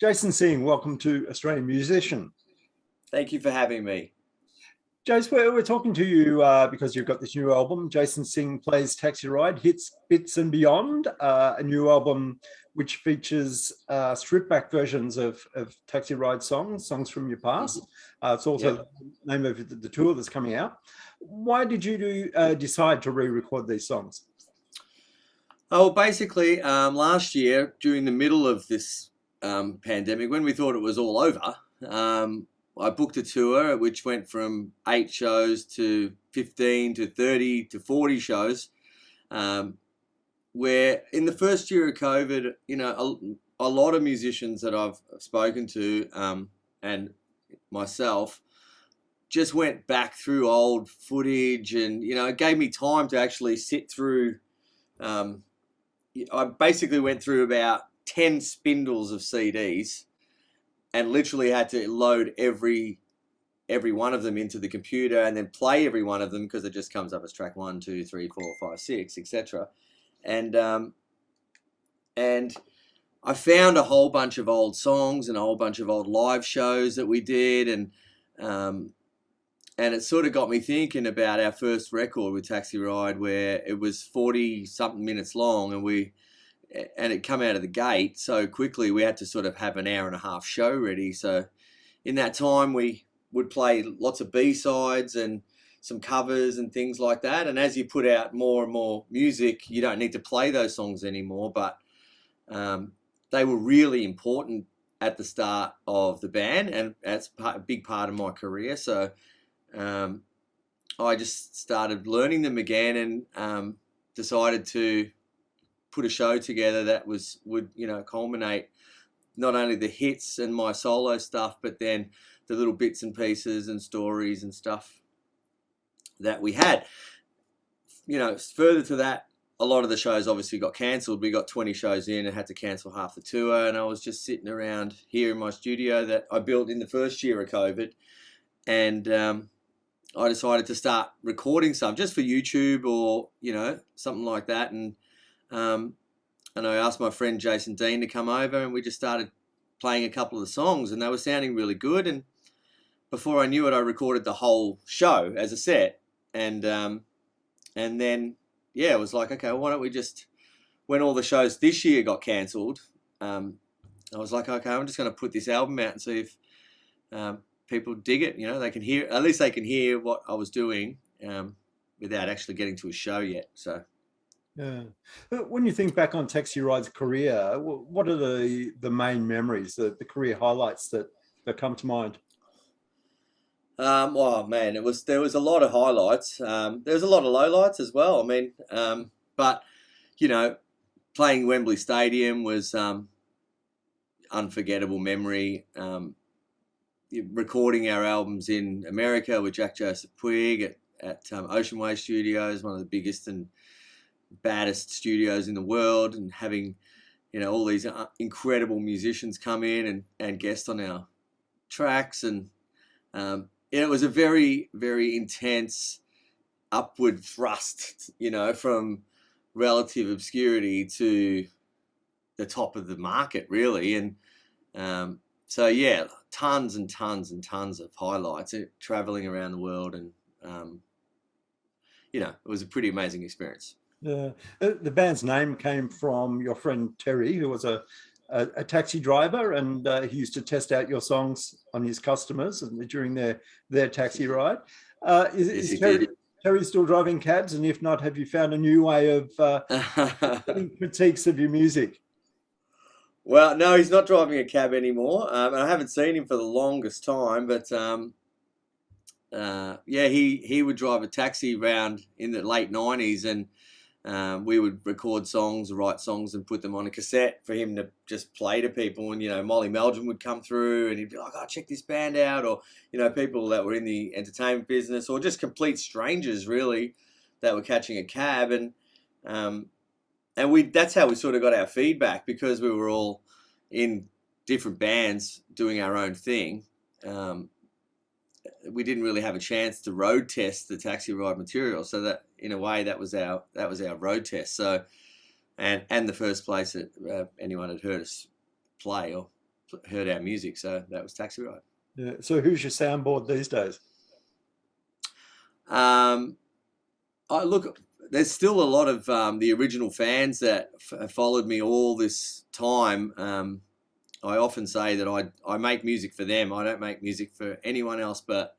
Jason Singh, welcome to Australian Musician. Thank you for having me. Jace, we're talking to you because you've got this new album, Jason Singh Plays Taxiride, Hits, Bits and Beyond, a new album which features stripped back versions of Taxiride songs from your past. It's also the name of the tour that's coming out. Why did you decide to re-record these songs? Oh, basically, last year, during the middle of this pandemic, when we thought it was all over, I booked a tour which went from 8 shows to 15 to 30 to 40 shows, where in the first year of COVID, you know, a lot of musicians that I've spoken to and myself just went back through old footage, and, you know, it gave me time to actually sit through. I basically went through about 10 spindles of CDs and literally had to load every one of them into the computer and then play every one of them, because it just comes up as track 1, 2, 3, 4, 5, 6, etc. And I found a whole bunch of old songs and a whole bunch of old live shows that we did, and it sort of got me thinking about our first record with Taxiride, where it was 40 something minutes long, and it come out of the gate so quickly we had to sort of have an hour and a half show ready. So in that time we would play lots of B-sides and some covers and things like that, and as you put out more and more music, you don't need to play those songs anymore, but they were really important at the start of the band, and that's a big part of my career. So I just started learning them again, and decided to put a show together that would you know, culminate not only the hits and my solo stuff, but then the little bits and pieces and stories and stuff that we had. You know, further to that, a lot of the shows obviously got cancelled. We got 20 shows in and had to cancel half the tour, and I was just sitting around here in my studio that I built in the first year of COVID, and I decided to start recording some just for YouTube or, you know, something like that. And I asked my friend Jason Dean to come over, and we just started playing a couple of the songs, and they were sounding really good. And before I knew it, I recorded the whole show as a set. And then, yeah, it was like, okay, why don't we just, when all the shows this year got cancelled, I was like, okay, I'm just going to put this album out and see if people dig it. You know, they can hear, at least they can hear what I was doing without actually getting to a show yet. So. Yeah. When you think back on Taxiride's career, what are the main memories, the career highlights that come to mind? Oh man, there was a lot of highlights. There was a lot of lowlights as well. I mean, but you know, playing Wembley Stadium was unforgettable memory. Recording our albums in America with Jack Joseph Puig at Ocean Way Studios, one of the biggest and baddest studios in the world, and having, you know, all these incredible musicians come in and guest on our tracks, and it was a very, very intense upward thrust, you know, from relative obscurity to the top of the market, really. And so yeah, tons and tons and tons of highlights, traveling around the world, and you know, it was a pretty amazing experience. The band's name came from your friend Terry, who was a taxi driver, and he used to test out your songs on his customers and during their taxi ride. Is Terry still driving cabs? And if not, have you found a new way of getting critiques of your music? Well, no, he's not driving a cab anymore, and I haven't seen him for the longest time. But yeah, he would drive a taxi around in the late 90s, and we would record songs, write songs, and put them on a cassette for him to just play to people. And, you know, Molly Meldrum would come through, and he'd be like, "Oh, check this band out," or, you know, people that were in the entertainment business, or just complete strangers, really, that were catching a cab. And that's how we sort of got our feedback, because we were all in different bands doing our own thing. We didn't really have a chance to road test the Taxiride material, so that, in a way, that was our road test. So, and the first place that anyone had heard us play or heard our music. So that was Taxiride. Yeah. So who's your soundboard these days? I look, there's still a lot of the original fans that have followed me all this time. I often say that I make music for them. I don't make music for anyone else but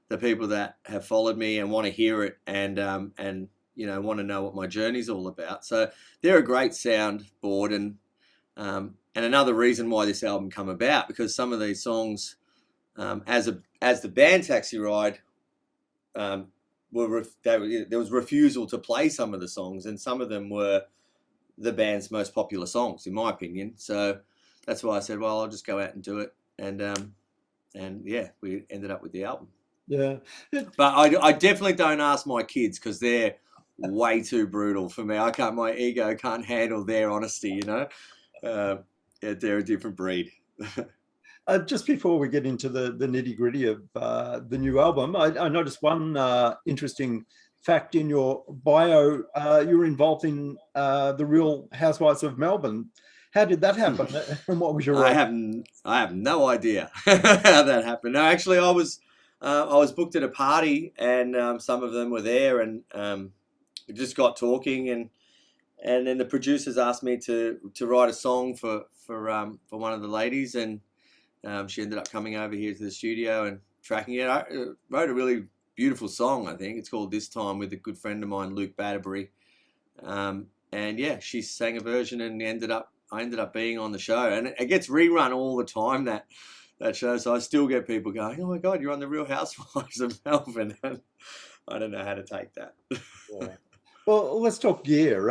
the people that have followed me and want to hear it and want to know what my journey's all about. So they're a great soundboard, and another reason why this album come about, because some of these songs, as the band Taxiride, there was refusal to play some of the songs, and some of them were the band's most popular songs, in my opinion. So that's why I said, well, I'll just go out and do it, and yeah, we ended up with the album. Yeah, but I definitely don't ask my kids, because they're way too brutal for me. My ego can't handle their honesty. Yeah, they're a different breed. Just before we get into the nitty gritty of the new album, I noticed one interesting fact in your bio. You were involved in the Real Housewives of Melbourne. How did that happen? And what was your role? I have no idea how that happened. No, actually, I was booked at a party, and some of them were there, and we just got talking, and then the producers asked me to write a song for one of the ladies, and she ended up coming over here to the studio and tracking it. I wrote a really beautiful song, I think. It's called This Time, with a good friend of mine, Luke Batterbury. And yeah, she sang a version, and I ended up being on the show. And it gets rerun all the time, that show. So I still get people going, oh my God, you're on the Real Housewives of Melbourne. And I don't know how to take that. Yeah. Well, let's talk gear.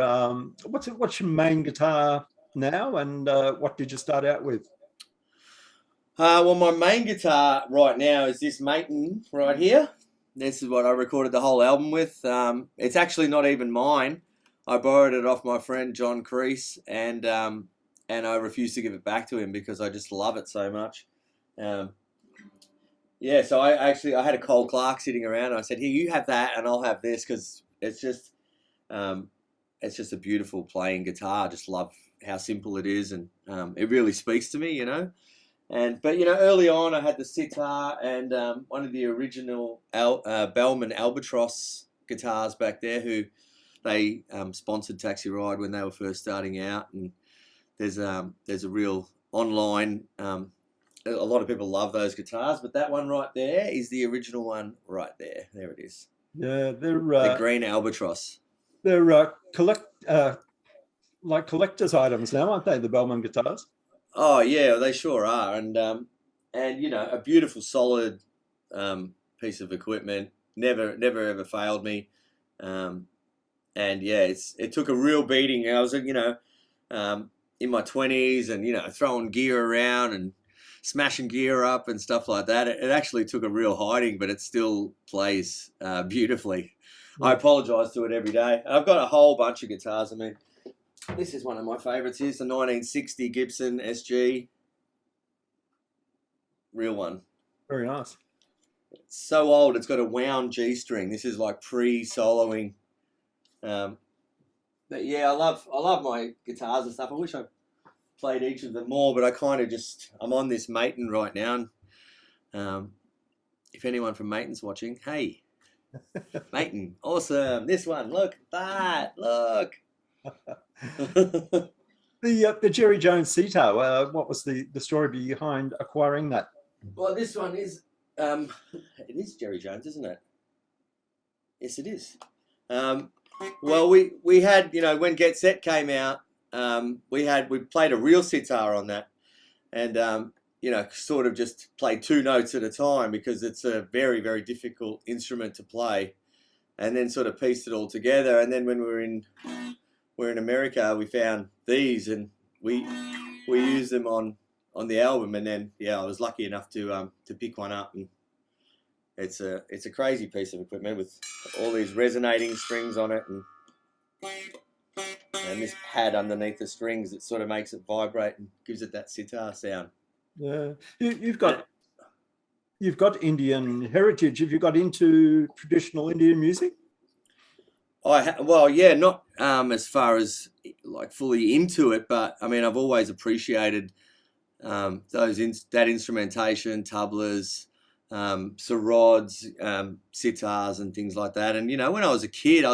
What's your main guitar now, and what did you start out with? Well, my main guitar right now is this Maton right here. This is what I recorded the whole album with. It's actually not even mine. I borrowed it off my friend John Crease, and I refused to give it back to him because I just love it so much. Yeah, so I had a Cole Clark sitting around, and I said, here, you have that and I'll have this, because it's just a beautiful playing guitar. I just love how simple it is, and it really speaks to me, But early on I had the sitar and one of the original Bellman Albatross guitars back there, who they sponsored Taxiride when they were first starting out. And there's a real online, a lot of people love those guitars, but that one right there is the original one right there. There it is. Yeah, they're the green Albatross. They're like collector's items now, aren't they? The Bellman guitars. Oh yeah, they sure are, and a beautiful, solid piece of equipment. Never ever failed me, and yeah, it took a real beating. I was in my 20s, and throwing gear around and smashing gear up and stuff like that. It actually took a real hiding, but it still plays beautifully. Yeah. I apologise to it every day. I've got a whole bunch of guitars. I mean, this is one of my favourites. Here's the 1960 Gibson SG. Real one. Very nice. It's so old, it's got a wound G string. This is like pre-soloing. But yeah, I love my guitars and stuff. I wish I played each of them more, but I kind of I'm on this Maton right now. And, if anyone from Maton's watching, hey, Maton, awesome. This one, look at that, look. The Jerry Jones sitar, what was the story behind acquiring that? Well, this one is it is Jerry Jones, isn't it? Yes, it is. Well, we had, when Get Set came out, we played a real sitar on that, and sort of just played two notes at a time, because it's a very, very difficult instrument to play, and then sort of pieced it all together. And then when we're in America, we found these, and we used them on the album. And then I was lucky enough to pick one up, and it's a crazy piece of equipment with all these resonating strings on it, and this pad underneath the strings that sort of makes it vibrate and gives it that sitar sound. Yeah, you've got Indian heritage. Have you got into traditional Indian music? Not as far as like fully into it, but I mean, I've always appreciated that instrumentation, tablas, sarods, sitars and things like that. And, you know, when I was a kid,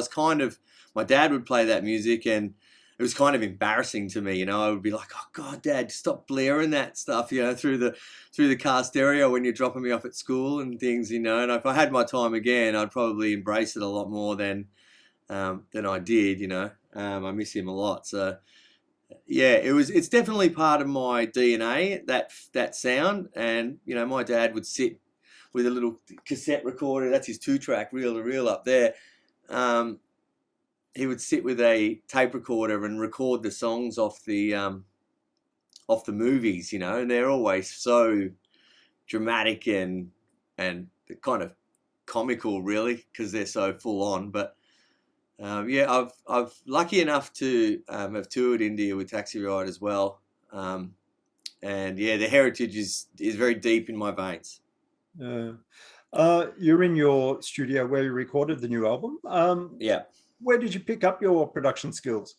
my dad would play that music and it was kind of embarrassing to me, you know. I would be like, oh God, Dad, stop blaring that stuff, you know, through the car stereo when you're dropping me off at school and things, you know. And if I had my time again, I'd probably embrace it a lot more than I did, you know. I miss him a lot. So yeah, it's definitely part of my DNA, that sound. And, you know, my dad would sit with a little cassette recorder, that's his 2-track reel to reel up there. He would sit with a tape recorder and record the songs off the movies, you know, and they're always so dramatic and kind of comical, really, because they're so full on. But yeah, I've lucky enough to have toured India with Taxiride as well, and yeah, the heritage is very deep in my veins. You're in your studio where you recorded the new album. Yeah. Where did you pick up your production skills?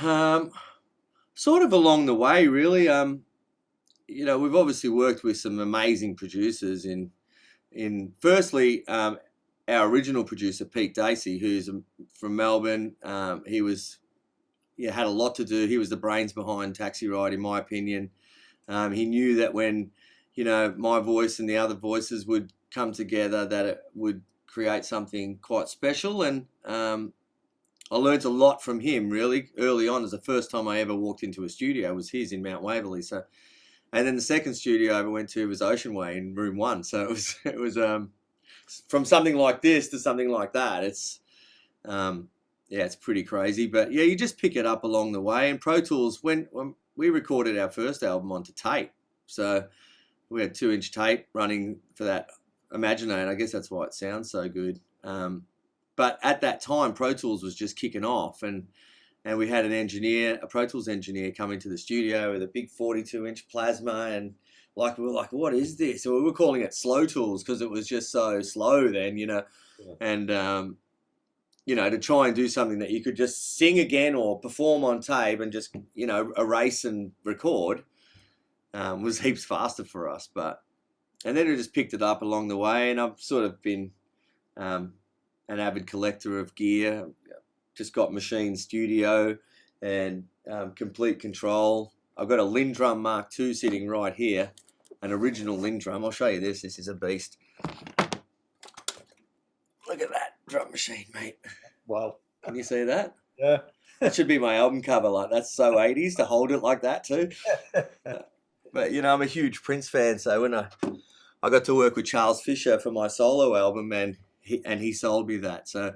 Sort of along the way, really. You know, we've obviously worked with some amazing producers in firstly, our original producer, Pete Dacey, who's from Melbourne. He had a lot to do. He was the brains behind Taxiride, in my opinion. He knew that when, you know, my voice and the other voices would come together, that it would create something quite special. And I learned a lot from him, really, early on. It was the first time I ever walked into a studio was his in Mount Waverley. So, and then the second studio I ever went to was Ocean Way in Room 1. So it was from something like this to something like that. It's yeah, it's pretty crazy. But yeah, you just pick it up along the way. And Pro Tools, when we recorded our first album onto tape, so we had 2-inch tape running for that Imaginate. I guess that's why it sounds so good. But at that time, Pro Tools was just kicking off, and we had a Pro Tools engineer, come into the studio with a big 42-inch plasma, and we were like, what is this? So we were calling it Slow Tools because it was just so slow then, you know. Yeah. And you know, to try and do something that you could just sing again or perform on tape and just, you know, erase and record was heaps faster for us. And then we just picked it up along the way, and I've sort of been an avid collector of gear. Just got Machine Studio and Complete Control. I've got a Lindrum Mark II sitting right here, an original Lindrum. I'll show you this. This is a beast. Look at that drum machine, mate. Wow. Can you see that? Yeah. That should be my album cover. Like, that's so 80s to hold it like that too. But, you know, I'm a huge Prince fan, so when I got to work with Charles Fisher for my solo album, and he sold me that. So,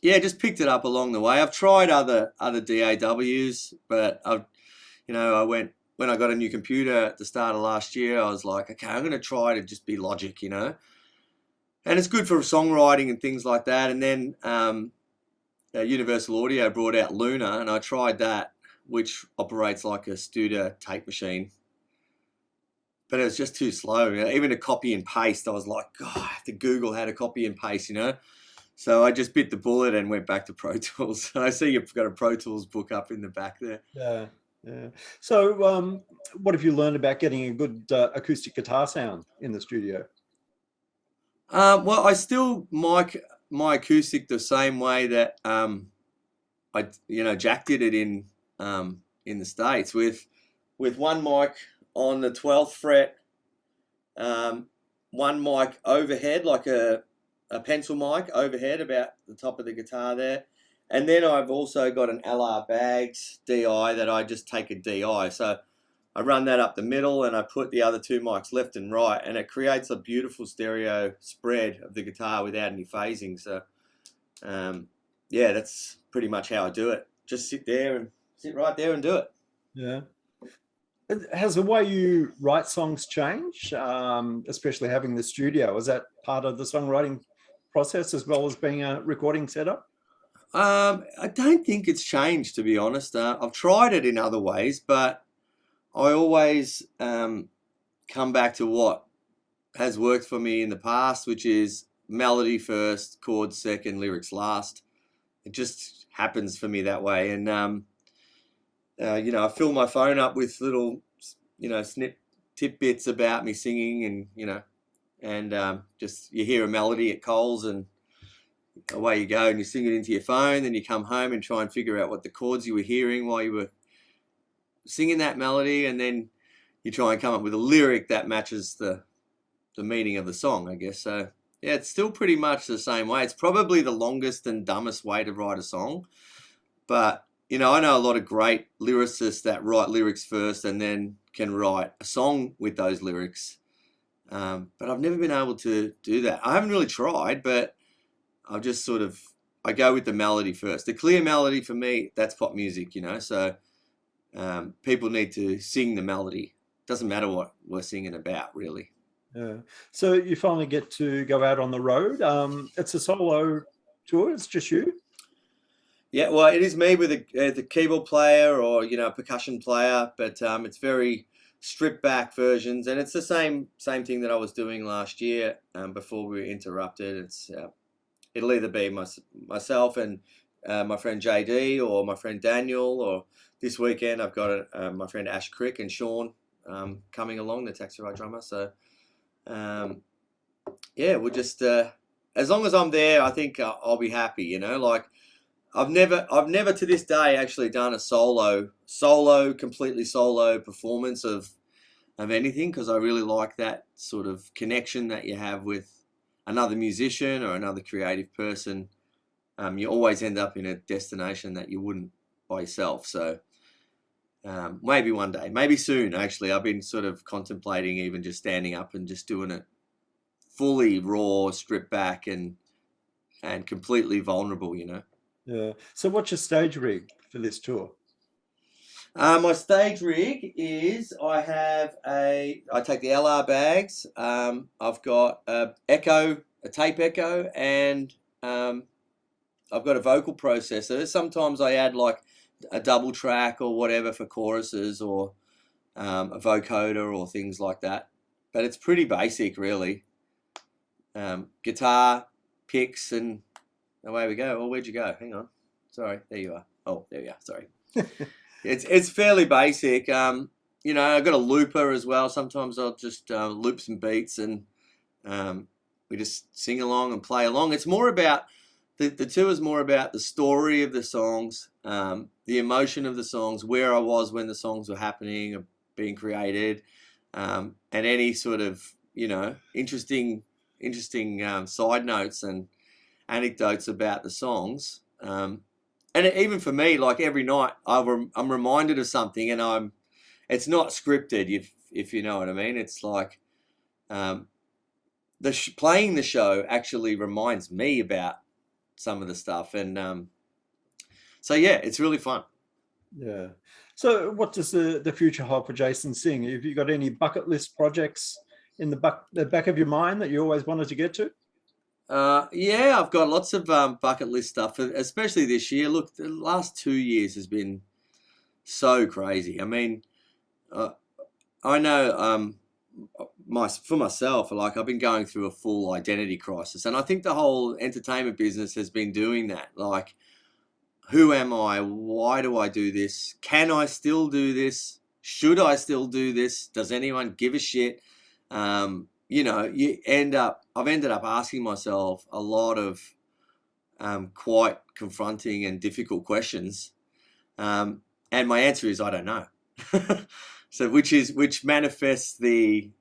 yeah, just picked it up along the way. I've tried other DAWs, but when I got a new computer at the start of last year, I was like, okay, I'm going to try to just be Logic, you know. And it's good for songwriting and things like that. And then Universal Audio brought out Luna, and I tried that, which operates like a Studer tape machine. But it was just too slow. You know? Even to copy and paste, I was like, God, I have to Google how to copy and paste, you know. So I just bit the bullet and went back to Pro Tools. I see you've got a Pro Tools book up in the back there. Yeah, yeah. So what have you learned about getting a good acoustic guitar sound in the studio? Well, I still mic my acoustic the same way that Jack did it in the States with one mic on the 12th fret, one mic overhead, like a pencil mic overhead about the top of the guitar there. And then I've also got an LR Baggs DI that I just take a DI. So I run that up the middle and I put the other two mics left and right, and it creates a beautiful stereo spread of the guitar without any phasing. So yeah, that's pretty much how I do it. Just sit right there and do it. Yeah. Has the way you write songs changed, especially having the studio? Is that part of the songwriting process as well as being a recording setup? I don't think it's changed, to be honest. I've tried it in other ways, but I always come back to what has worked for me in the past, which is melody first, chords second, lyrics last. It just happens for me that way. And I fill my phone up with little, tidbits about me singing, and just you hear a melody at Coles and away you go, and you sing it into your phone. Then you come home and try and figure out what the chords you were hearing while you were singing that melody, and then you try and come up with a lyric that matches the meaning of the song, I guess. So yeah, it's still pretty much the same way. It's probably the longest and dumbest way to write a song, but I know a lot of great lyricists that write lyrics first and then can write a song with those lyrics. But I've never been able to do that. I haven't really tried, but I've just I go with the melody first. The clear melody for me, that's pop music, so people need to sing the melody. Doesn't matter what we're singing about, really. Yeah. So you finally get to go out on the road. It's a solo tour. It's just you. Yeah, well, it is me with the keyboard player or a percussion player, but it's very stripped back versions, and it's the same thing that I was doing last year before we were interrupted. It'll either be myself and my friend JD or my friend Daniel, or this weekend I've got my friend Ash Crick and Sean coming along, the Taxiride drummer. So we'll just as long as I'm there, I think I'll be happy. Like I've never to this day actually done a completely solo performance of anything, because I really like that sort of connection that you have with another musician or another creative person. You always end up in a destination that you wouldn't by yourself. So maybe one day, maybe soon. Actually, I've been sort of contemplating even just standing up and just doing it fully raw, stripped back, and completely vulnerable. Yeah. So what's your stage rig for this tour? My stage rig is I take the LR bags. I've got a tape echo, and I've got a vocal processor. Sometimes I add like a double track or whatever for choruses, or a vocoder or things like that. But it's pretty basic, really. Guitar, picks, and away we go. Oh, where'd you go? Hang on. Sorry, there you are. Oh, there you are. Sorry. It's fairly basic. I've got a looper as well. Sometimes I'll just loop some beats, and we just sing along and play along. It's more about the tour is more about the story of the songs, the emotion of the songs, where I was when the songs were happening or being created, and any sort of interesting side notes and anecdotes about the songs. And even for me, like every night, I'm reminded of something, and it's not scripted, if you know what I mean. It's like playing the show actually reminds me about some of the stuff, and so yeah, it's really fun. Yeah. So what does the future hold for Jason Singh? Have you got any bucket list projects in the back of your mind that you always wanted to get to? Yeah, I've got lots of bucket list stuff, especially this year. Look, the last 2 years has been so crazy. I mean, I know for myself, like I've been going through a full identity crisis, and I think the whole entertainment business has been doing that. Like, who am I? Why do I do this? Can I still do this? Should I still do this? Does anyone give a shit? I've ended up asking myself a lot of quite confronting and difficult questions, and my answer is I don't know. So which manifests the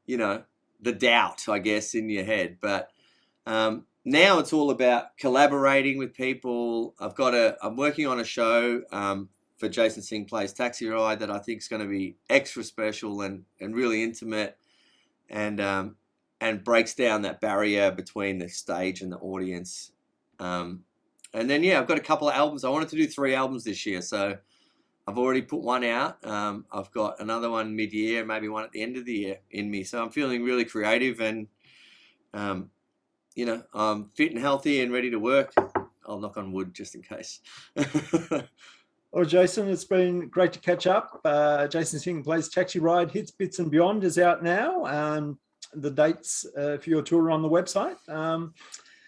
doubt, I guess, in your head. But now it's all about collaborating with people. I'm working on a show for Jason Singh Plays Taxiride that I think is going to be extra special and really intimate, and breaks down that barrier between the stage and the audience. And then, I've got a couple of albums. I wanted to do 3 albums this year, so I've already put one out. I've got another one mid-year, maybe one at the end of the year in me. So I'm feeling really creative, and, I'm fit and healthy and ready to work. I'll knock on wood just in case. Well, Jason, it's been great to catch up. Jason Singh Plays Taxiride, Hits, Bits and Beyond is out now. The dates for your tour are on the website.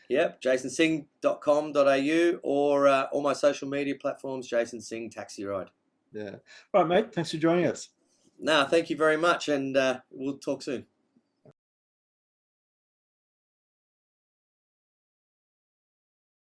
Yep, jasonsingh.com.au, or all my social media platforms, Jason Singh Taxiride. Yeah. All right, mate. Thanks for joining us. No, thank you very much, and we'll talk soon.